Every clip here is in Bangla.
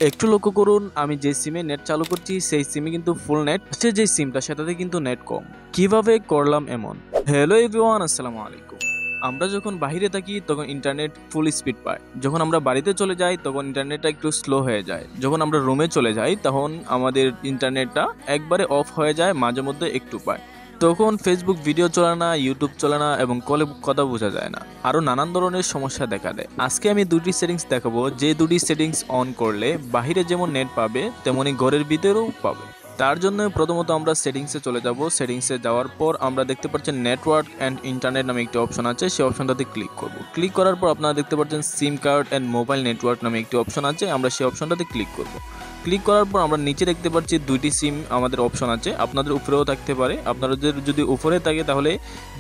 একটু লক্ষ্য করুন, আমি যে সিমে নেট চালু করছি সেই সিমে কিন্তু ফুল নেট, সে যে সিমটা সেটাতে কিন্তু নেট কম। কিভাবে করলাম এমন? হ্যালো এভরিওয়ান, আসসালামু আলাইকুম। আমরা যখন বাইরে থাকি তখন ইন্টারনেট ফুল স্পিড পায়, যখন আমরা বাড়িতে চলে যাই তখন ইন্টারনেটটা একটু স্লো হয়ে যায়, যখন আমরা রুমে চলে যাই তখন আমাদের ইন্টারনেটটা একবারে অফ হয়ে যায়, মাঝে মধ্যে একটু পায়। তখন ফেসবুক ভিডিও চলে না, ইউটিউব চলে না এবং কলে কথা বোঝা যায় না, আরও নানান ধরনের সমস্যা দেখা দেয়। আজকে আমি দুটি সেটিংস দেখাবো, যে দুটি সেটিংস অন করলে বাইরে যেমন নেট পাবে তেমনি ঘরের ভিতরেও পাবে। তার জন্য প্রথমত আমরা সেটিংসে চলে যাব। সেটিংসে যাওয়ার পর আমরা দেখতে পাচ্ছেন নেটওয়ার্ক অ্যান্ড ইন্টারনেট নামে একটি অপশন আছে, সেই অপশনটাতে ক্লিক করব। ক্লিক করার পর আপনারা দেখতে পাচ্ছেন সিম কার্ড অ্যান্ড মোবাইল নেটওয়ার্ক নামে একটি অপশন আছে, আমরা সেই অপশনটাতে ক্লিক করব। ক্লিক করার পর আমরা নিচে দেখতে পাচ্ছি দুইটি সিম আমাদের অপশন আছে, আপনাদের উপরেও থাকতে পারে। আপনাদের যদি উপরে থাকে তাহলে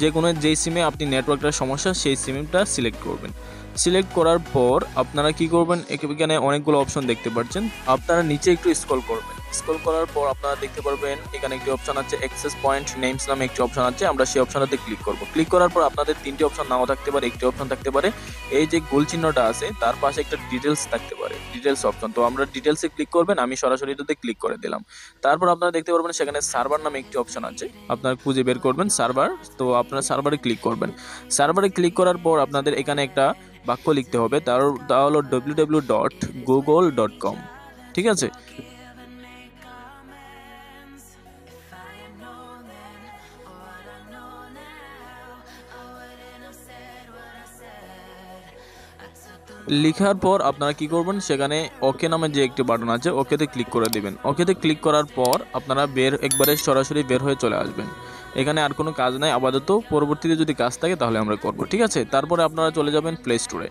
যে কোনো যেই সিমে আপনি নেটওয়ার্কটার সমস্যা সেই সিমটা সিলেক্ট করবেন। সিলেক্ট করার পর আপনারা কি করবেন, এখানে অনেকগুলো অপশন দেখতে পাচ্ছেন, আপনারা নিচে একটু স্ক্রল করবেন। স্ক্রল করার পর আপনারা দেখতে পারবেন এখানে একটি অপশন আছে অ্যাক্সেস পয়েন্ট নেমস নামে একটি অপশন আছে, আমরা সেই অপশনটাতে ক্লিক করব। ক্লিক করার পর আপনাদের তিনটি অপশন নাও থাকতে পারে, একটি অপশন থাকতে পারে এই যে গোল চিহ্নটা আছে তার পাশে একটা ডিটেলস থাকতে পারে, ডিটেলস অপশন। তো আমরা ডিটেলসে ক্লিক করবেন, আমি সরাসরি এটাতে ক্লিক করে দিলাম। তারপর আপনারা দেখতে পারবেন সেখানে সার্ভার নামে একটি অপশন আছে, আপনারা খুঁজে বের করবেন সার্ভার। তো আপনারা সার্ভারে ক্লিক করবেন। সার্ভারে ক্লিক করার পর আপনাদের এখানে একটা বাক্য লিখতে হবে, তা হলো www.google.com। ঠিক আছে। লেখার পর আপনারা কি করবেন, সেখানে ওকে নামে যে একটি বাটন আছে ওকেতে ক্লিক করে দিবেন। ওকেতে ক্লিক করার পর আপনারা একবারে সরাসরি বের হয়ে চলে আসবেন। এখানে আর কোনো কাজ নাই আপাতত, পরবর্তীতে যদি কাজ থাকে তাহলে আমরা করব। ঠিক আছে। তারপরে আপনারা চলে যাবেন প্লে স্টোরে।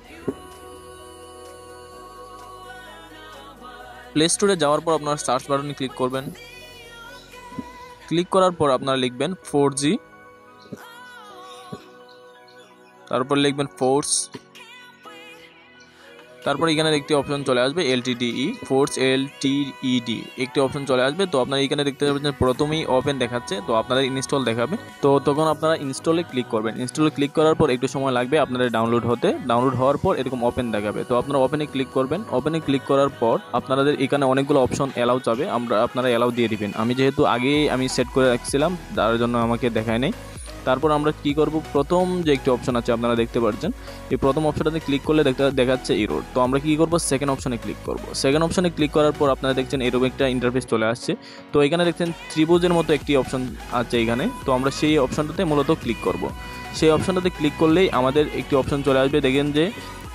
প্লে স্টোরে যাওয়ার পর আপনারা সার্চ বাটনে ক্লিক করবেন। ক্লিক করার পর আপনারা লিখবেন 4G, তারপর লিখবেন ফোর্স, তারপর এখানে একটি অপশন চলে আসবে LTDE, ফোর্স LTED একটি অপশন চলে আসবে। তো আপনারা এখানে দেখতে পাচ্ছেন প্রথমেই ওপেন দেখাচ্ছে, তো আপনারা ইনস্টল দেখাবে। তো তখন আপনারা ইনস্টলে ক্লিক করবেন। ইনস্টলে ক্লিক করার পর একটু সময় লাগবে আপনাদের ডাউনলোড হতে। ডাউনলোড হওয়ার পর এরকম ওপেন দেখাবে, তো আপনারা ওপেনে ক্লিক করবেন। ওপেনে ক্লিক করার পর আপনাদের এখানে অনেকগুলো অপশন অ্যালাউ চাবে, আপনারা অ্যালাউ দিয়ে দিবেন। আমি যেহেতু আগেই সেট করে রাখছিলাম তার জন্য আমাকে দেখায় নেই। তারপর আমরা কি করব, প্রথম যে একটি অপশন আছে আপনারা দেখতে পাচ্ছেন, এই প্রথম অপশনটাতে ক্লিক করলে দেখাচ্ছে এরর। তো আমরা কি করব, সেকেন্ড অপশনে ক্লিক করব। সেকেন্ড অপশনে ক্লিক করার পর আপনারা দেখছেন এরকম একটা ইন্টারফেস চলে আসছে। তো এখানে দেখছেন ত্রিভুজের মতো একটি অপশন আছে এখানে, তো আমরা সেই অপশনটাতে মূলত ক্লিক করব। সেই অপশনটাতে ক্লিক করলেই আমাদের একটি অপশন চলে আসবে, দেখেন যে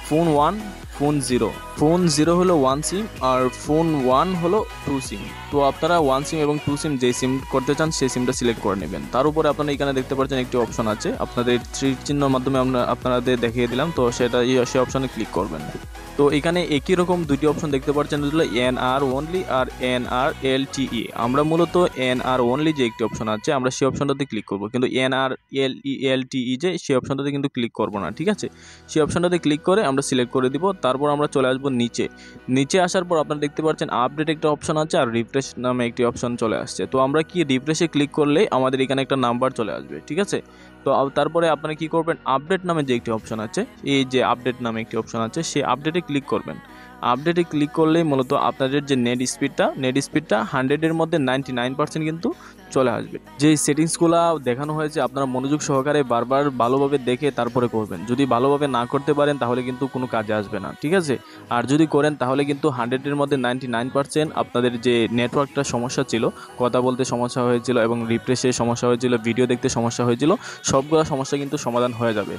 ফোন 1, ফোন 0। ফোন 0 হলো 1 সিম আর ফোন 1 হলো 2 সিম। তো আপনারা 1 সিম এবং 2 সিম যে সিম করতে চান সেই সিমটা সিলেক্ট করে নেবেন। তার উপরে আপনারা এখানে দেখতে পাচ্ছেন একটি অপশন আছে, আপনাদের তীর চিহ্নের মাধ্যমে আপনাদের দেখিয়ে দিলাম, তো সেই অপশনে ক্লিক করবেন। তো এখানে একই রকম দুটি অপশন দেখতে পাচ্ছেন, যেগুলো NR অনলি আর NRLTE। আমরা মূলত NR অনলি যে একটি অপশন আছে আমরা সেই অপশনটাতে ক্লিক করব, কিন্তু NRLTE যে সেই অপশনটাতে কিন্তু ক্লিক করব না। ঠিক আছে। সেই অপশনটাতে ক্লিক করে আমরা সিলেক্ট করে দিব। তারপর আমরা চলে আসবো নিচে। নিচে আসার পর আপনারা দেখতে পাচ্ছেন আপডেট একটা অপশন আছে আর রিফ্রেশ নামে একটি অপশন চলে আসছে। তো আমরা কি রিফ্রেশে ক্লিক করলে আমাদের এখানে একটা নাম্বার চলে আসবে। ঠিক আছে। তো তারপরে আপনারা কি করবেন, আপডেট নামে যে একটি অপশন আছে, এই যে আপডেট নামে একটি অপশন আছে সেই আপডেটে ক্লিক করবেন। আপডেটে ক্লিক করলেই মূলত আপনাদের যে নেট স্পিডটা 100-এর মধ্যে 99% কিন্তু চলে আসবে। যে সেটিংসগুলো দেখানো হয়েছে আপনারা মনোযোগ সহকারে বারবার ভালোভাবে দেখে তারপরে করবেন। যদি ভালোভাবে না করতে পারেন তাহলে কিন্তু কোনো কাজে আসবে না। ঠিক আছে। আর যদি করেন তাহলে কিন্তু 100-এর মধ্যে 99% আপনাদের যে নেটওয়ার্কটা সমস্যা ছিল, কথা বলতে সমস্যা হয়েছিল এবং রিফ্রেশে সমস্যা হয়েছিল, ভিডিও দেখতে সমস্যা হয়েছিল, সবগুলো সমস্যা কিন্তু সমাধান হয়ে যাবে।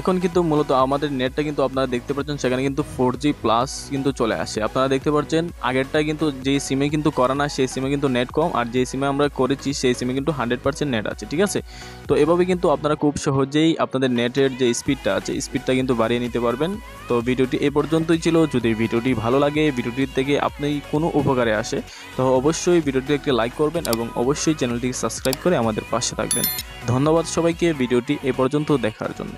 এখন কিন্তু মূলত আমাদের নেটটা কিন্তু আপনারা দেখতে পাচ্ছেন সেখানে কিন্তু 4G প্লাস কিন্তু চলে আসে। আপনারা দেখতে পাচ্ছেন আগেরটা কিন্তু যেই সিমে কিন্তু করা না সেই সিমে কিন্তু নেট কম, আর যেই সিমে আমরা করেছি সেই সিমে কিন্তু 100% নেট আছে। ঠিক আছে। তো এভাবে কিন্তু আপনারা খুব সহজেই আপনাদের নেটের যে স্পিডটা আছে স্পিডটা কিন্তু বাড়িয়ে নিতে পারবেন। তো ভিডিওটি এ পর্যন্তই ছিল। যদি ভিডিওটি ভালো লাগে, ভিডিওটির থেকে আপনি কোনো উপকারে আসে, তো অবশ্যই ভিডিওটি একটি লাইক করবেন এবং অবশ্যই চ্যানেলটিকে সাবস্ক্রাইব করে আমাদের পাশে থাকবেন। ধন্যবাদ সবাইকে ভিডিওটি এ পর্যন্ত দেখার জন্য।